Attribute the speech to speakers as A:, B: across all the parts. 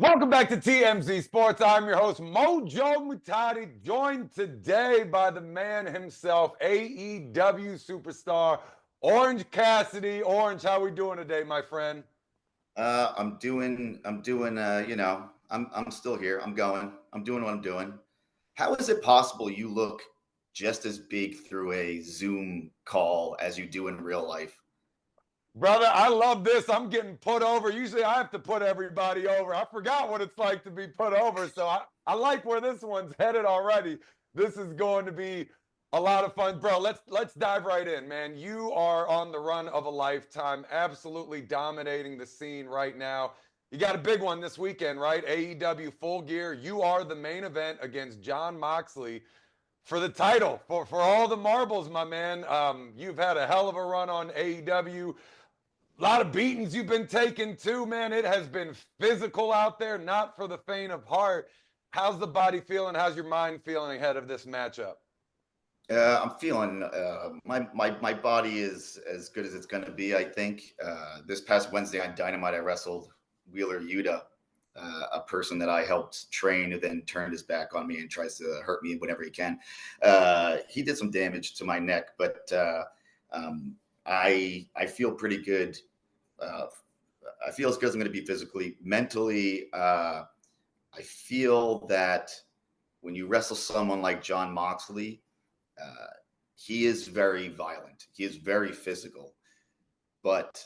A: Welcome back to TMZ Sports. I'm your host, Mojo Muhtadi, joined today by the man himself, AEW superstar, Orange Cassidy. Orange, how we doing today, my friend?
B: I'm still here. I'm doing what I'm doing. How is it possible you look just as big through a Zoom call as you do in real life?
A: Brother, I love this. I'm getting put over. Usually I have to put everybody over. I forgot what it's like to be put over. So I like where this one's headed already. This is going to be a lot of fun. Bro, let's dive right in, man. You are on the run of a lifetime, absolutely dominating the scene right now. You got a big one this weekend, right? AEW Full Gear. You are the main event against Jon Moxley for the title, for all the marbles, my man. You've had a hell of a run on AEW. A lot of beatings you've been taking too, man. It has been physical out there, not for the faint of heart. How's the body feeling? How's your mind feeling ahead of this matchup?
B: I'm feeling my body is as good as it's going to be. I think this past Wednesday on Dynamite, I wrestled Wheeler Yuta, a person that I helped train, who then turned his back on me and tries to hurt me whenever he can. He did some damage to my neck, but I feel pretty good. Uh, I feel as good as I'm going to be physically. Mentally, I feel that when you wrestle someone like Jon Moxley, uh, he is very violent. He is very physical, but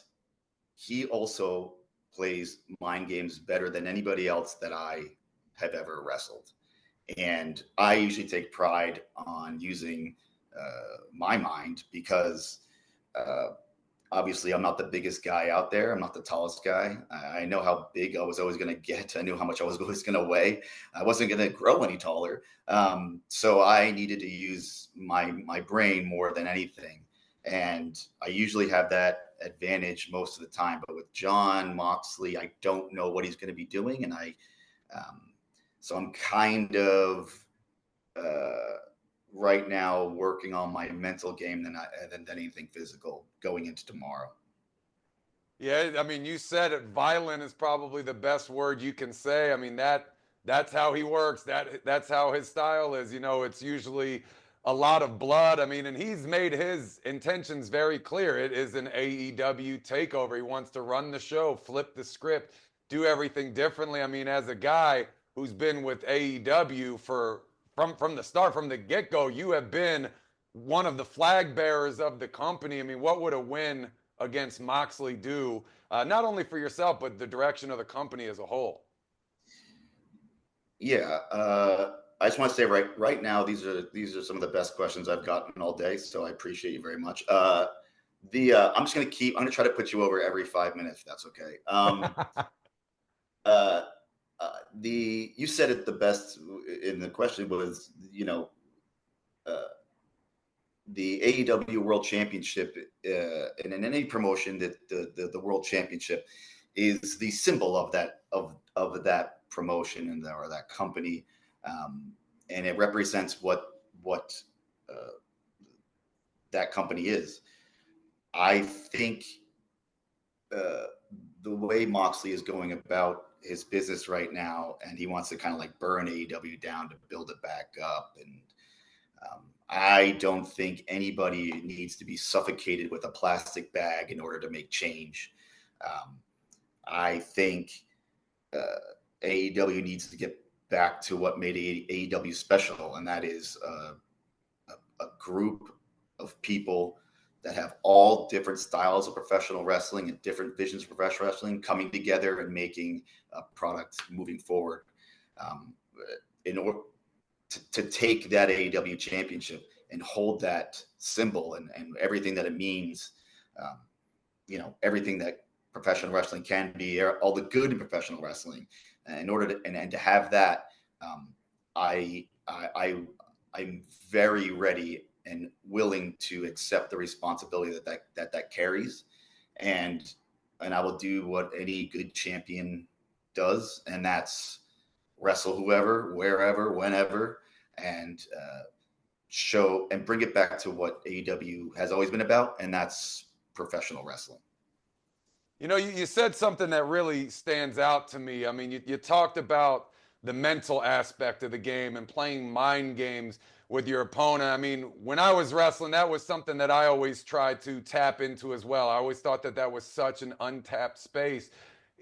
B: he also plays mind games better than anybody else that I have ever wrestled. And I usually take pride on using my mind because uh, obviously I'm not the biggest guy out there. I'm not the tallest guy. I know how big I was always going to get. I knew how much I was always going to weigh. I wasn't going to grow any taller. So I needed to use my brain more than anything. And I usually have that advantage most of the time. But with Jon Moxley, I don't know what he's going to be doing. And um, so I'm kind of uh, right now working on my mental game than anything physical going into tomorrow.
A: Yeah, I mean, you said it. Violent is probably the best word you can say. I mean, that's how he works. That's how his style is. It's usually a lot of blood. I mean, and he's made his intentions very clear. It is an AEW takeover. He wants to run the show, flip the script, do everything differently. I mean, as a guy who's been with AEW from the start, from the get-go, you have been one of the flag bearers of the company. I mean, what would a win against Moxley do, not only for yourself, but the direction of the company as a whole?
B: Yeah, I just want to say right now these are some of the best questions I've gotten all day, so I appreciate you very much. I'm gonna try to put you over every 5 minutes, if that's okay. Uh, the You said it the best in the question was, uh, the AEW World Championship, and in any promotion, that the World Championship is the symbol of that promotion or that company, and it represents what uh, that company is. I think uh, the way Moxley is going about his business right now, and he wants to kind of like burn AEW down to build it back up, and I don't think anybody needs to be suffocated with a plastic bag in order to make change. Um, I think AEW needs to get back to what made AEW special, and that is a group of people that have all different styles of professional wrestling and different visions of professional wrestling coming together and making a product moving forward. Um, in order to take that AEW championship and hold that symbol and everything that it means, um, everything that professional wrestling can be, all the good in professional wrestling. In order to and to have that, um, I'm very ready and willing to accept the responsibility that carries, and I will do what any good champion does, and that's wrestle whoever, wherever, whenever, and show and bring it back to what AEW has always been about, and that's professional wrestling.
A: You know, you said something that really stands out to me. I mean, you talked about the mental aspect of the game and playing mind games with your opponent. I mean, when I was wrestling, that was something that I always tried to tap into as well. I always thought that that was such an untapped space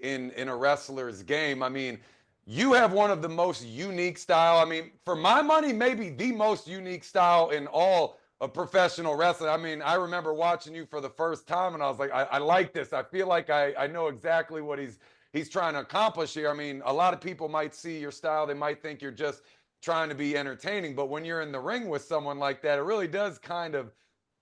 A: in a wrestler's game. I mean, you have one of the most unique style. I mean, for my money, maybe the most unique style in all of professional wrestling. I mean, I remember watching you for the first time, and I was like, I like this. I feel like I know exactly what he's trying to accomplish here. I mean, a lot of people might see your style, they might think you're just trying to be entertaining, but when you're in the ring with someone like that, it really does kind of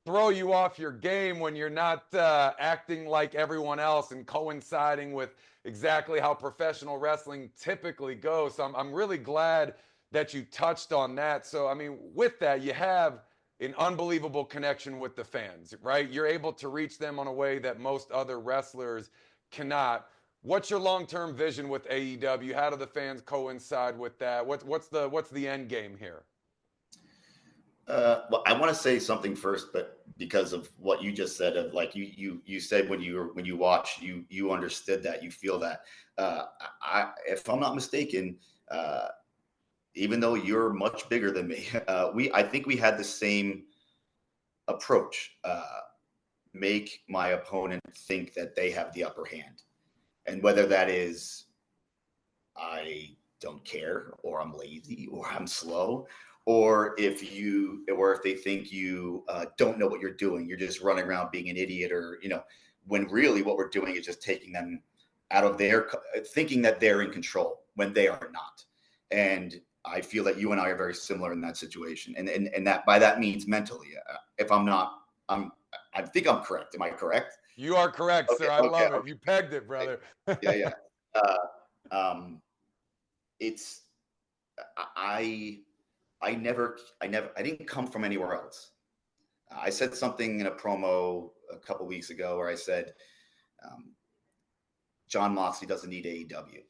A: throw you off your game when you're not acting like everyone else and coinciding with exactly how professional wrestling typically goes. So I'm really glad that you touched on that. So, I mean, with that, you have an unbelievable connection with the fans, right? You're able to reach them in a way that most other wrestlers cannot. What's your long-term vision with AEW? How do the fans coincide with that? What's the end game here?
B: Well, I want to say something first, but because of what you just said, of like you said when you watch, you understood that, you feel that. If I'm not mistaken, uh, even though you're much bigger than me, I think we had the same approach. Make my opponent think that they have the upper hand, and whether that is I don't care, or I'm lazy, or I'm slow, or if they think you don't know what you're doing, you're just running around being an idiot, or when really what we're doing is just taking them out of thinking that they're in control when they are not. And I feel that you and I are very similar in that situation, and that by that means mentally. If I'm not, I think I'm correct. Am I correct?
A: You are correct,
B: Okay,
A: sir. I
B: okay,
A: love it.
B: okay.
A: You pegged it, brother.
B: Yeah, yeah. Uh, um, it's I I didn't come from anywhere else. I said something in a promo a couple weeks ago where I said um, Jon Moxley doesn't need AEW,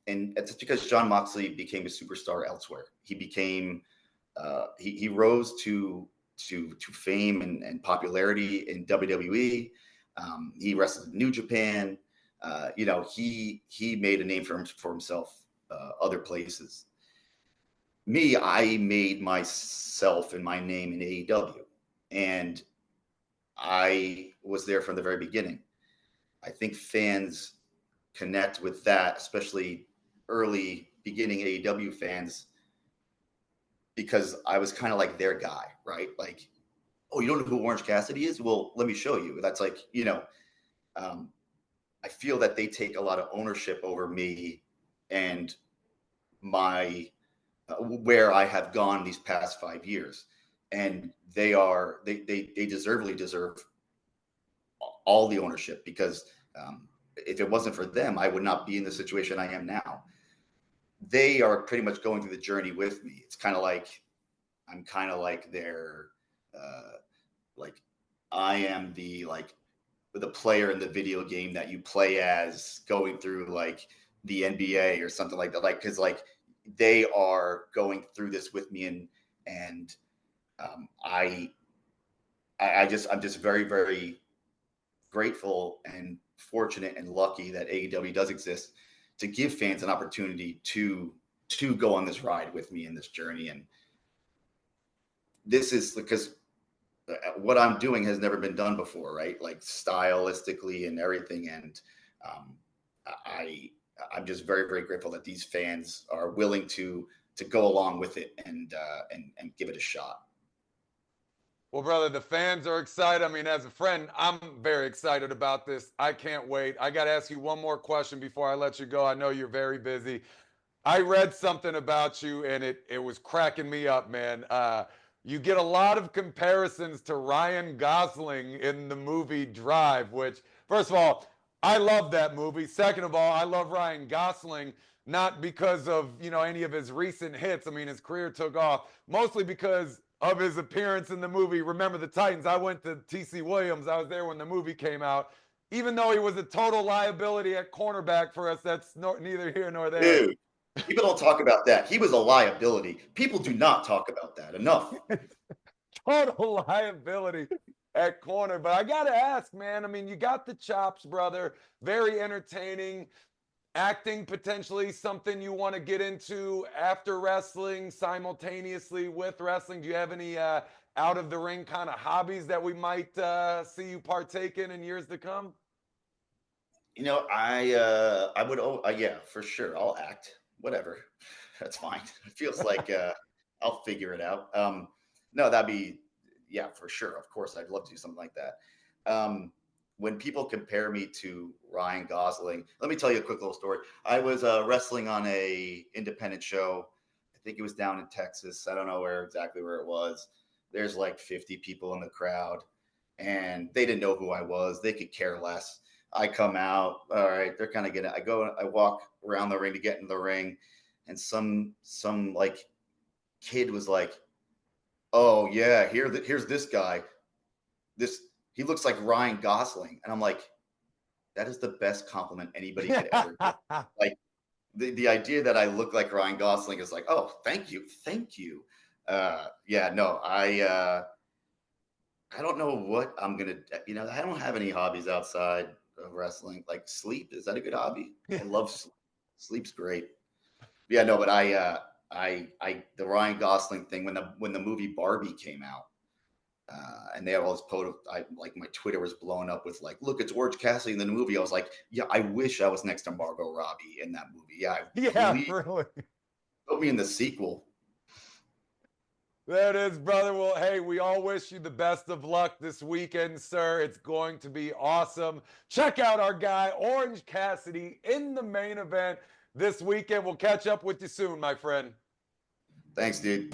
B: and it's because Jon Moxley became a superstar elsewhere. He became he rose to fame and popularity in WWE. He wrestled in New Japan. He made a name for himself other places. Me, I made myself and my name in AEW, and I was there from the very beginning. I think fans connect with that, especially early beginning AEW fans, because I was kind of like their guy, right? Like, oh, you don't know who Orange Cassidy is? Well, let me show you. That's like, um, I feel that they take a lot of ownership over me and my where I have gone these past 5 years, and they deservedly deserve all the ownership, because if it wasn't for them, I would not be in the situation I am now. They are pretty much going through the journey with me. It's kind of like I'm kind of like their like I am the player in the video game that you play as going through like the NBA or something like that. Like, because like they are going through this with me, and um, I I'm just very very grateful and fortunate and lucky that AEW does exist to give fans an opportunity to go on this ride with me in this journey. And this is because what I'm doing has never been done before, right? Like stylistically and everything. And um, I I'm just very very grateful that these fans are willing to go along with it and give it a shot.
A: Well, brother, the fans are excited. I mean, as a friend, I'm very excited about this. I can't wait. I got to ask you one more question before I let you go. I know you're very busy. I read something about you and it was cracking me up, man. You get a lot of comparisons to Ryan Gosling in the movie Drive, which, first of all, I love that movie. Second of all, I love Ryan Gosling, not because of, any of his recent hits. I mean, his career took off mostly because of his appearance in the movie Remember the Titans. I went to TC Williams. I was there when the movie came out. Even though he was a total liability at cornerback for us, that's neither here nor there.
B: Dude, people don't talk about that. He was a liability. People do not talk about that enough.
A: Total liability. at corner. But I got to ask, man, I mean, you got the chops, brother. Very entertaining. Acting potentially something you want to get into after wrestling, simultaneously with wrestling. Do you have any out of the ring kind of hobbies that we might see you partake in years to come?
B: I would, yeah, for sure. I'll act, whatever. That's fine. It feels like I'll figure it out. No, that'd be, yeah, for sure. Of course, I'd love to do something like that. When people compare me to Ryan Gosling, let me tell you a quick little story. I was wrestling on a independent show. I think it was down in Texas. I don't know exactly where it was. There's like 50 people in the crowd, and they didn't know who I was. They could care less. I come out. All right, they're kind of getting. I walk around the ring to get in the ring, and some like kid was like, "Oh yeah, here's this guy. He looks like Ryan Gosling," and I'm like, "That is the best compliment anybody could ever get." Like the idea that I look like Ryan Gosling is like, "Oh, thank you, thank you." Yeah, no, I don't know what I'm gonna. I don't have any hobbies outside of wrestling. Like sleep, is that a good hobby? I love sleep. Sleep's great. Yeah, no, but the Ryan Gosling thing when the movie Barbie came out, and they had all this like my Twitter was blowing up with like, look, it's Orange Cassidy in the movie. I was like, yeah, I wish I was next to Margot Robbie in that movie. Yeah,
A: Yeah,
B: please
A: really.
B: put me in the sequel.
A: There it is, brother. Well, hey, we all wish you the best of luck this weekend, sir. It's going to be awesome. Check out our guy, Orange Cassidy, in the main event this weekend. We'll catch up with you soon, my friend.
B: Thanks, dude.